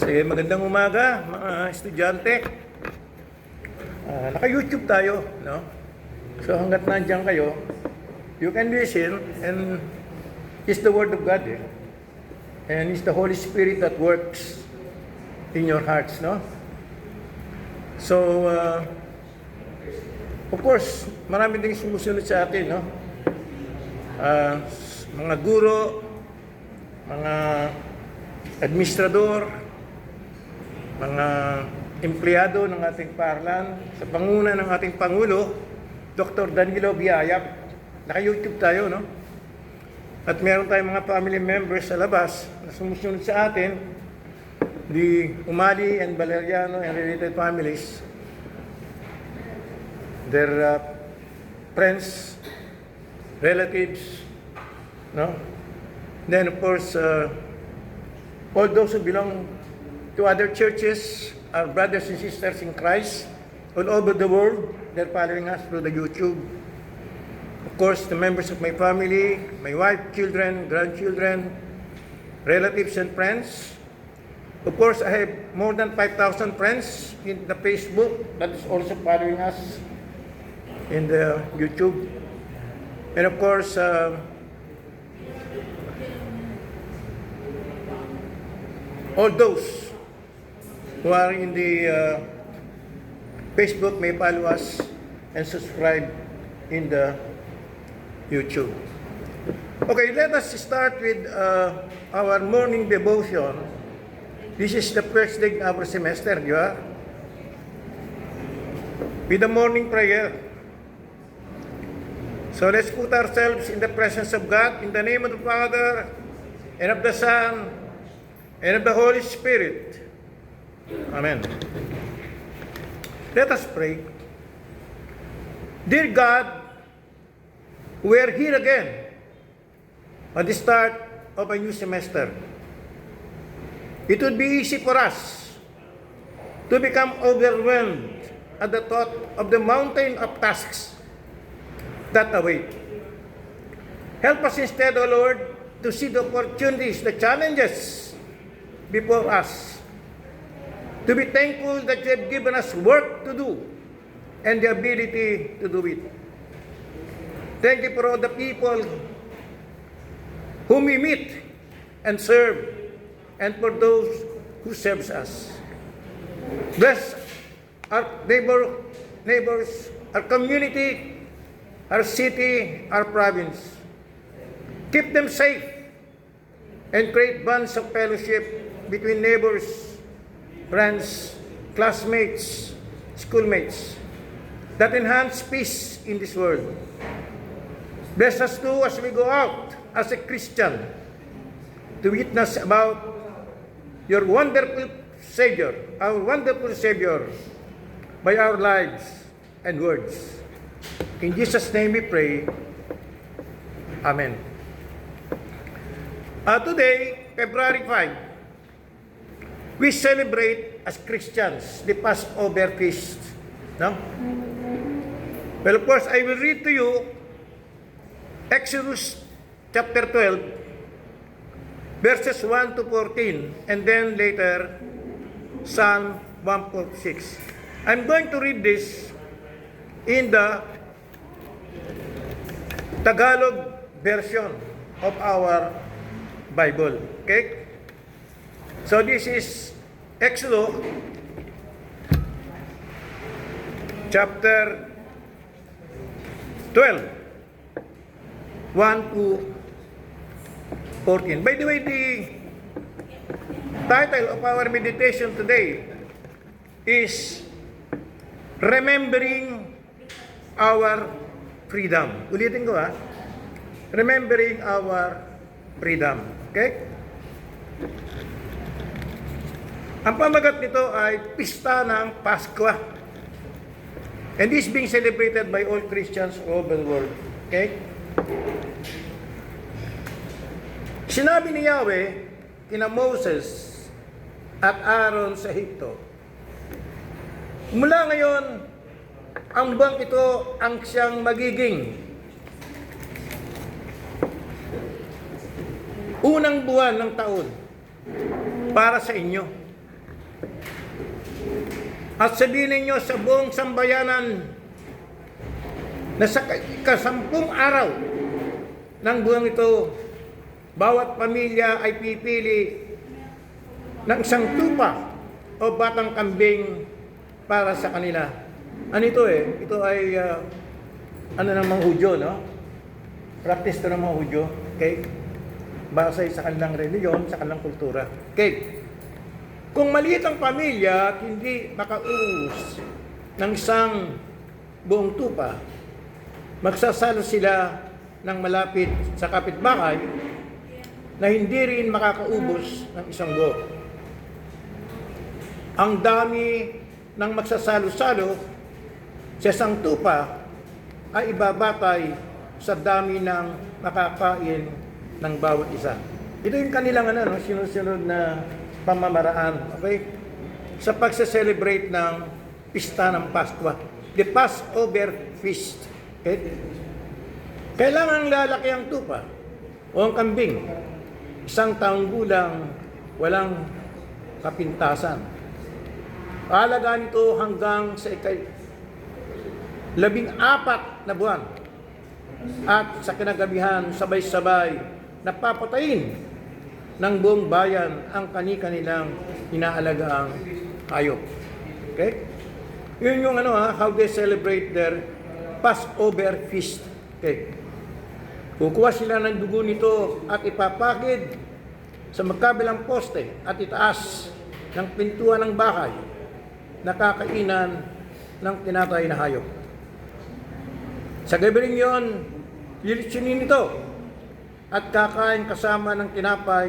Sige, magandang umaga mga estudyante. Naka-YouTube tayo, no? So hanggat nandiyan kayo, you can listen, and it's the Word of God, eh? And it's the Holy Spirit that works in your hearts, no? So, of course, marami din sumusunod sa atin, no? Mga guro, mga administrador, mga empleyado ng ating paaralan, sa panguna ng ating Pangulo, Dr. Danilo Biayap. Naka-YouTube tayo, no? At meron tayong mga family members sa labas na sumusunod sa atin, the Umali and Valeriano and related families, their friends, relatives, no? Then, of course, all those who belong to other churches, our brothers and sisters in Christ, all over the world, they're following us through the YouTube. Of course, the members of my family, my wife, children, grandchildren, relatives and friends. Of course, I have more than 5,000 friends in the Facebook that is also following us in the YouTube. And of course, all those who are in the Facebook may follow us and subscribe in the YouTube. Okay, let us start with our morning devotion. This is the first day of our semester, di ba? With the morning prayer. So let's put ourselves in the presence of God in the name of the Father and of the Son and of the Holy Spirit. Amen. Let us pray. Dear God, we are here again at the start of a new semester. It would be easy for us to become overwhelmed at the thought of the mountain of tasks that await. Help us instead, O Lord, to see the opportunities, the challenges before us. To be thankful that you have given us work to do and the ability to do it. Thank you for all the people whom we meet and serve, and for those who serves us. Bless our neighbors, our community, our city, our province. Keep them safe and create bonds of fellowship between neighbors, friends, classmates, schoolmates that enhance peace in this world. Bless us too as we go out as a Christian to witness about your wonderful Savior, our wonderful Savior, by our lives and words. In Jesus' name we pray. Amen. Today, February 5, we celebrate as Christians the Passover feast. No? Well, of course, I will read to you Exodus chapter 12, verses 1 to 14, and then later Psalm 146. I'm going to read this in the Tagalog version of our Bible. Okay? So this is Exodus chapter 12, 1 to 14. By the way, the title of our meditation today is Remembering Our Freedom. Ulitin ko, Remembering Our Freedom. Okay? Ang pamagat nito ay Pista ng Pasko. And this is being celebrated by all Christians all over the world. Okay? Sinabi ni Yahweh kina Moses at Aaron sa Ehipto, mula ngayon, ang buwang ito ang siyang magiging unang buwan ng taon para sa inyo. At sabihin ninyo sa buong sambayanan na sa ikasampung araw ng buwan ito, bawat pamilya ay pipili ng isang tupa o batang kambing para sa kanila. Ano ito Ito ay ano ng mga Hudyo, no? Practice to ng mga Hudyo. Okay? Base sa kanilang reliyon, sa kanilang kultura. Okay? Kung maliit ang pamilya at hindi makauus ng isang buong tupa, magsasalo sila ng malapit sa kapitbahay na hindi rin makakaubos ng isang buo. Ang dami ng magsasalo-salo sa isang tupa ay ibabatay sa dami ng makakain ng bawat isa. Ito yung kanilang sinusunod na pamamaraan, okay? Sa pagsa-celebrate ng pista ng Paskwa, the Passover feast. Okay? Kailangan lalaki ang tupa o ang kambing. Isang taong gulang, walang kapintasan. Alagaan ito hanggang sa 14 na buwan. At sa kinagabihan, sabay-sabay napapatayin ng buong bayan ang kani-kanilang inaalagaang hayop. Okay? Yun yung how they celebrate their Passover feast. Okay? Kukuha sila ng dugo nito at ipapakid sa magkabilang poste at itaas ng pintuan ng bahay na kakainan ng tinatay na hayop. Sa gabi rin yun, lilitsunin ito at kakain kasama ng tinapay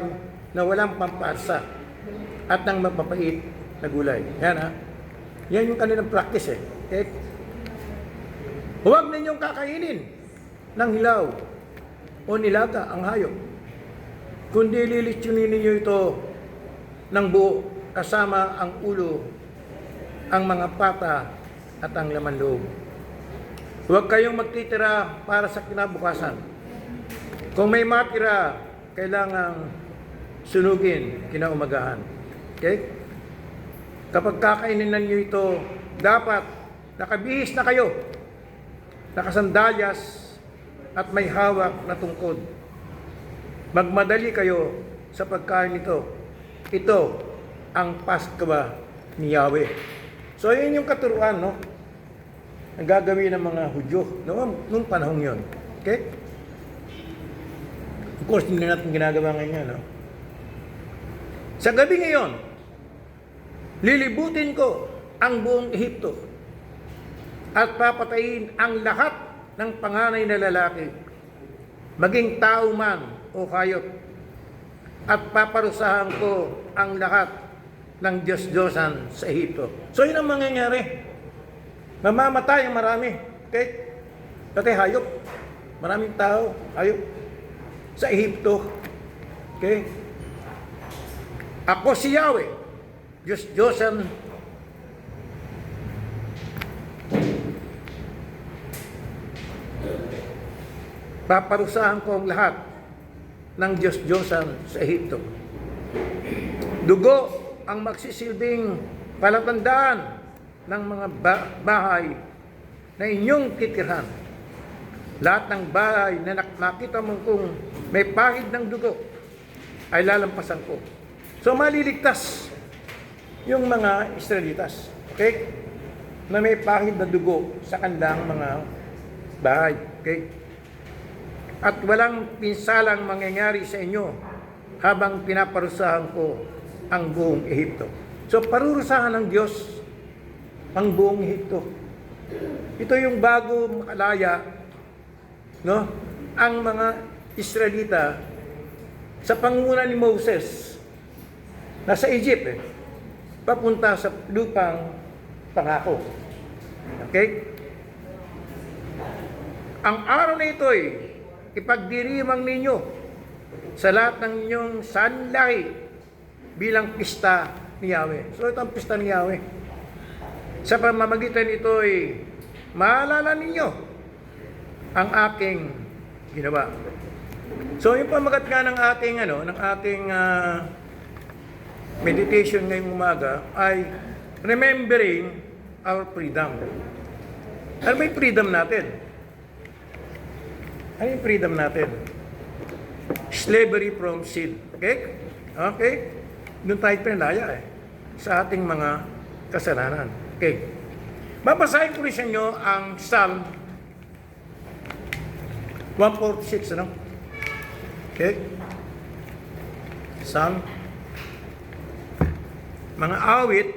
na walang pampasa at ng mapapait na gulay. Yan Yan yung kanilang practice Okay? Huwag ninyong kakainin ng hilaw o nilaga ang hayop, kundi lilitsunin ninyo ito ng buo kasama ang ulo, ang mga pata at ang laman loob. Huwag kayong magtitira para sa kinabukasan. Kung may matira, kailangang sunugin kinaumagahan. Okay? Kapag kakainin ninyo ito, dapat nakabihis na kayo, nakasandalyas at may hawak na tungkod. Magmadali kayo sa pagkain nito. Ito ang Paskwa ni Yahweh. So, yun yung katuruan, ang gagawin ng mga Hudyo noong panahon yun. Okay? Of course, hindi natin ginagawa ngayon. Sa gabi ngayon, lilibutin ko ang buong Ehipto at papatayin ang lahat ng panganay na lalaki, maging tao man o hayop, at paparusahan ko ang lahat ng Diyos-Diyosan sa Ehipto. So, yun ang mangyayari. Mamamatay ang marami. Okay? Pati hayop. Maraming tao, hayop. Sa Ehipto. Okay? Ako si Yahweh, Diyos-Diyosan paparusahan ko ang lahat ng Diyos-Diyosan sa Ehipto. Dugo ang magsisilbing palatandaan ng mga bahay na inyong titirhan. Lahat ng bahay na nakita mo kung may pahid ng dugo ay lalampasan ko. So maliligtas yung mga Israelitas. Okay? Na may pahid na dugo sa kanilang mga bahay. Okay? At walang pinsalang mangyayari sa inyo habang pinaparusahan ko ang buong Ehipto. So parurusahan ng Diyos ang buong Ehipto. Ito yung bago makalaya ang mga Israelita sa pangunguna ni Moses nasa Egypt papunta sa lupang pangako. Okay? Ang araw na ito ipagdiriwang ninyo sa lahat ng inyong sanlaki bilang pista ni Yahweh. So ito ang pista ni Yahweh. Sa pamamagitan ito maalala ninyo ang aking ginawa. So yung pamagat nga ng ating meditation ngayong umaga ay remembering our freedom. Ano ba yung freedom natin? Ano yung freedom natin? Slavery from sin. Okay? Okay? Doon tayo pinalaya sa ating mga kasalanan. Okay. Babasahin ko rin sa inyo ang Psalm 146, ano? Okay? Psalm. Mga awit,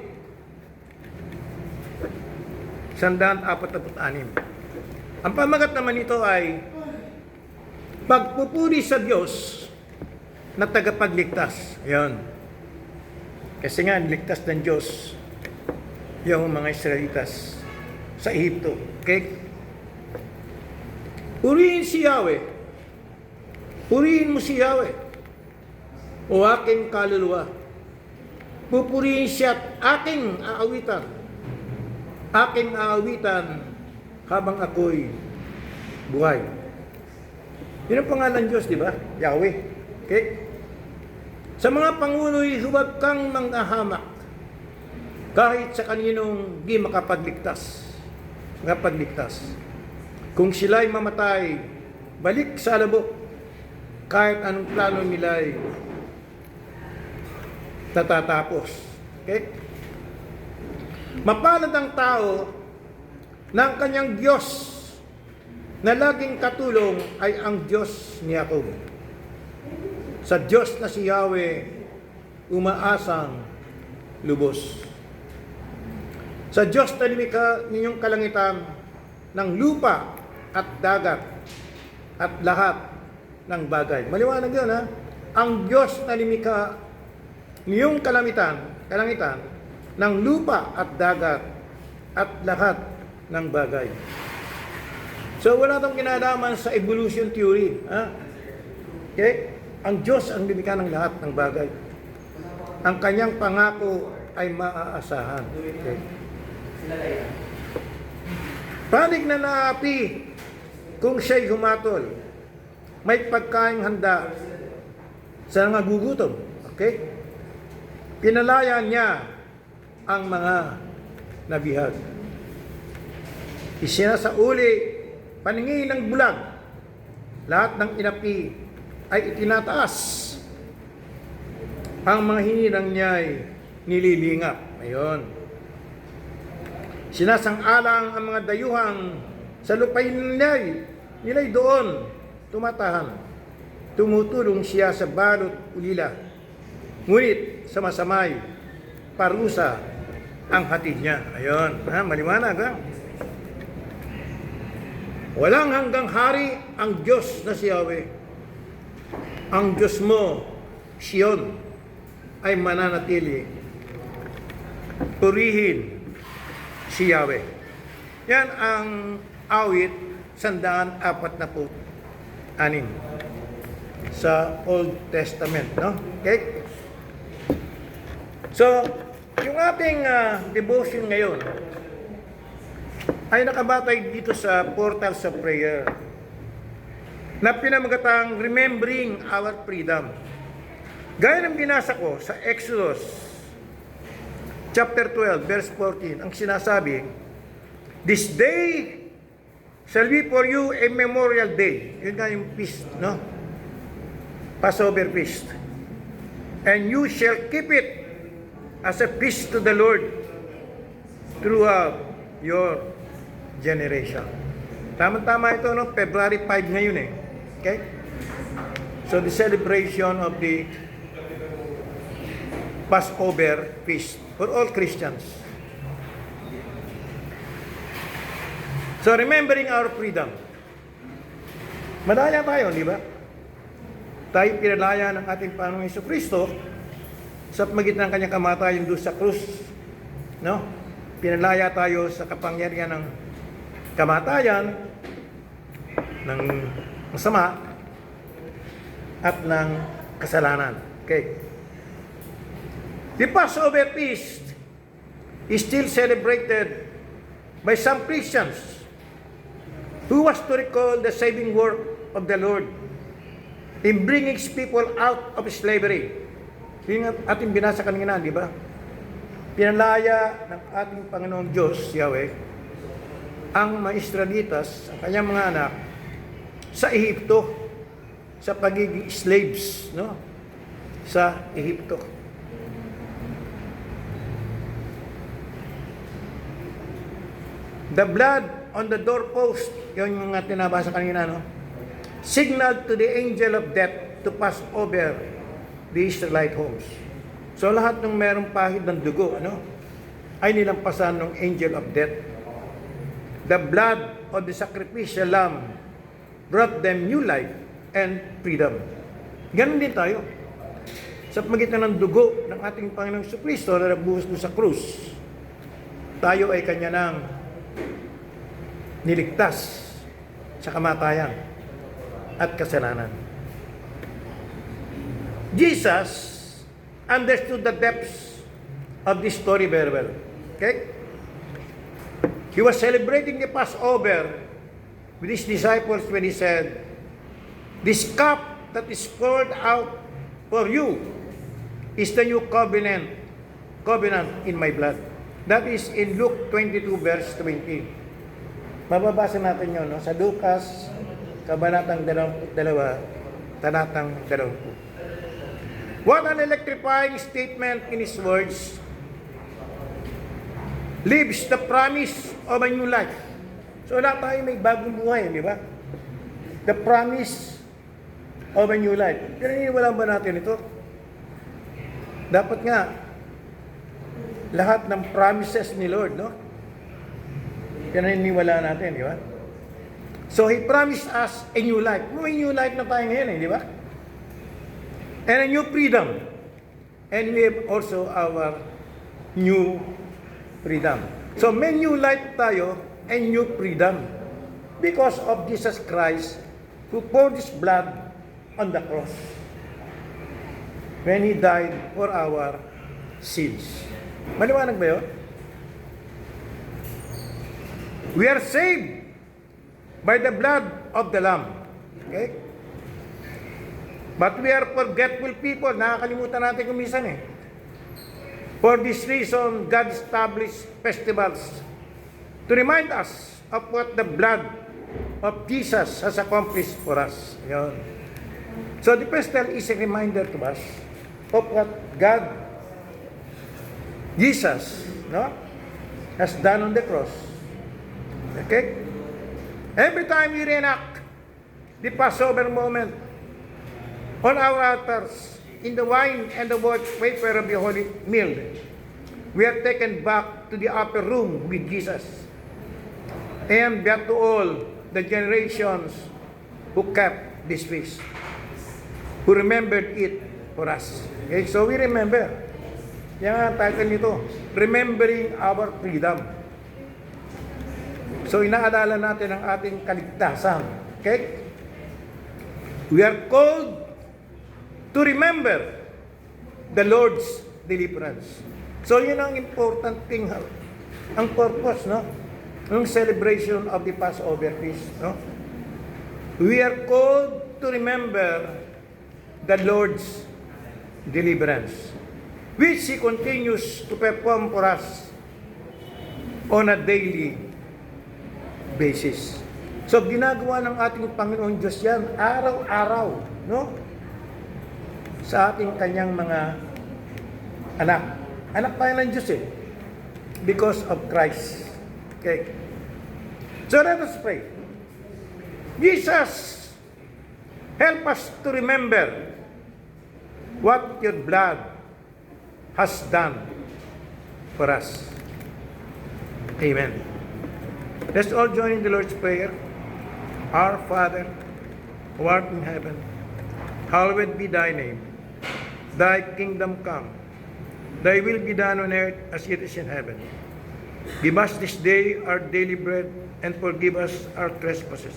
146. Ang pamagat naman nito ay pagpupuri sa Diyos na tagapagligtas. Ayan. Kasi nga, niligtas ng Diyos yung mga Israelitas sa Ehipto. Okay? Purihin si Yahweh. Purihin mo si Yahweh, o aking kaluluwa. Pupurihin siya at aking aawitan. Aking aawitan habang ako'y buhay. Yun ang pangalan Diyos, di ba? Yahweh. Okay? Sa mga pangulo'y huwag kang manghahamak kahit sa kaninong di makapagligtas. Makapagligtas. Kung sila'y mamatay, balik sa alabok. Kahit anong plano nila'y natatapos. Okay? Mapalad ang tao na ang kanyang Diyos na laging katulong ay ang Diyos ni Jacob. Sa Diyos na si Yahweh, umaasang lubos. Sa Diyos na lumikha ninyong kalangitan ng lupa at dagat at lahat ng bagay. Maliwanag yun, ha? Ang Diyos na lumikha ninyong kalangitan ng lupa at dagat at lahat ng bagay. So wala itong kinalaman sa evolution theory. Ha? Okay? Ang Diyos ang lumikha ng lahat ng bagay. Ang kanyang pangako ay maaasahan. Okay? Panig na naapi kung siya'y humatol. May pagkaing handa sa nagugutom. Okay? Pinalaya niya ang mga nabihag. Isinasauli, paningin ng bulag. Lahat ng inapi ay itinataas. Ang mga hinirang niya ay nililingap. Ayun. Sinasang-alang ang mga dayuhang sa lupain nila'y doon tumatahan. Tumutulong siya sa balot ulila. Ngunit sa masamay, parusa ang hatid niya. Ayun. Ha, maliwanag, ha? Walang hanggang hari ang Diyos na si Yahweh. Ang Diyos mo, Sion, ay mananatili. Purihin si Yahweh. Yan ang awit 146 sa Old Testament, no? Okay? So, yung ating devotion ngayon ay nakabatay dito sa Portals of Prayer na pinamagatang Remembering Our Freedom. Gaya ng binasa ko sa Exodus chapter 12, verse 14, ang sinasabi, "This day shall be for you a memorial day." Yun nga yung feast, no? Passover feast. "And you shall keep it as a feast to the Lord throughout your generation." Tama-tama ito, no? February 5 ngayon eh. Okay? So the celebration of the Passover feast for all Christians. So remembering our freedom. Madaya tayo, di ba? Tayo pinalaya ng ating Panginoong Jesucristo sa pamagitan ng kanyang kamatayan doon sa krus. No? Pinalaya tayo sa kapangyarihan ng kamatayan, ng masama, at ng kasalanan. Okay. The Passover feast is still celebrated by some Christians who was to recall the saving work of the Lord in bringing people out of slavery Yung ating binasa kanina, di ba? Pinalaya ng ating Panginoong Diyos, Yahweh, ang mga Israelitas, ang kanyang mga anak, sa Ehipto, sa pagiging slaves, no? Sa Ehipto. The blood on the doorpost, yun yung mga tinabasa kanina, no? Signaled to the angel of death to pass over the Israelite homes. So lahat ng merong pahid ng dugo, ano, ay nilampasan ng angel of death. The blood of the sacrificial lamb brought them new life and freedom. Ganun din tayo. Sa pagitan ng dugo ng ating Panginoong Jesucristo na nabuhos doon sa krus, tayo ay kanya nang niligtas sa kamatayan at kasalanan. Jesus understood the depths of this story very well. Okay? He was celebrating the Passover with his disciples when he said, "This cup that is poured out for you is the new covenant in my blood." That is in Luke 22 verse 20. Mababasa natin yun, no? Sa Lucas, Kabanatang 2, Talatang 20. What an electrifying statement in his words. Lives the promise of a new life. So lahat tayo may bagong buhay, di ba? The promise of a new life. Pinaniwalaan ba natin ito? Dapat nga, lahat ng promises ni Lord, no? Pinaniniwalaan natin, di ba? So He promised us a new life. May new life na tayo ngayon, di ba? And a new freedom. And we have also our new freedom. So may new life tayo and new freedom because of Jesus Christ who poured His blood on the cross when He died for our sins. Maliwanag ba yun? We are saved by the blood of the Lamb. Okay? But we are forgetful people. Nakakalimutan natin kumisan eh. For this reason, God established festivals to remind us of what the blood of Jesus has accomplished for us. Yun. So the festival is a reminder to us of what God, Jesus, no, has done on the cross. Okay? Every time we reenact the Passover moment on our altars, in the wine and the wafer of the holy meal, we are taken back to the upper room with Jesus. And back to all the generations who kept this feast, who remembered it for us. Okay, so we remember. Yan ang title nito, Remembering Our Freedom. So inaalala natin ang ating kaligtasan. Okay? We are called to remember the Lord's deliverance. So yun ang important thing, ang purpose, no? Ng celebration of the Passover feast, no? We are called to remember the Lord's deliverance, which He continues to perform for us on a daily basis. So ginagawa ng ating Panginoon Diyos yan araw-araw, no? Sa ating kanyang mga anak. Anak tayo ng Diyos eh. Because of Christ. Okay. So let us pray. Jesus, help us to remember what your blood has done for us. Amen. Let's all join in the Lord's Prayer. Our Father, who art in heaven, hallowed be thy name. Thy kingdom come. Thy will be done on earth as it is in heaven. Give us this day our daily bread, and forgive us our trespasses,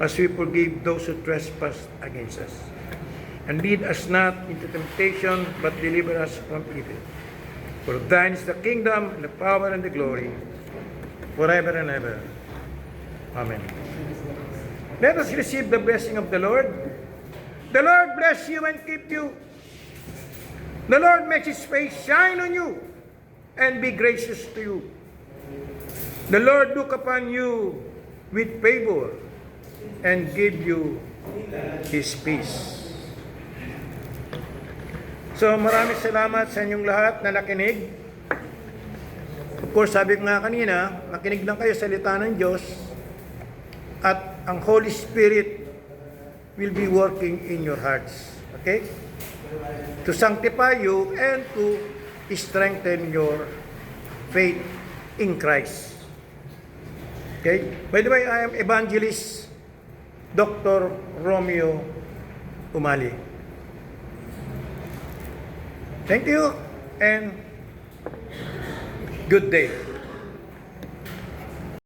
as we forgive those who trespass against us. And lead us not into temptation, but deliver us from evil. For thine is the kingdom, and the power, and the glory, forever and ever. Amen. Let us receive the blessing of the Lord. The Lord bless you and keep you. The Lord makes His face shine on you and be gracious to you. The Lord look upon you with favor and give you His peace. So maraming salamat sa inyong lahat na nakinig. Of course, sabi ko nga kanina, makinig lang kayo sa salita ng Diyos at ang Holy Spirit will be working in your hearts. Okay? To sanctify you and to strengthen your faith in Christ. Okay? By the way, I am Evangelist Dr. Romeo Umali. Thank you and good day.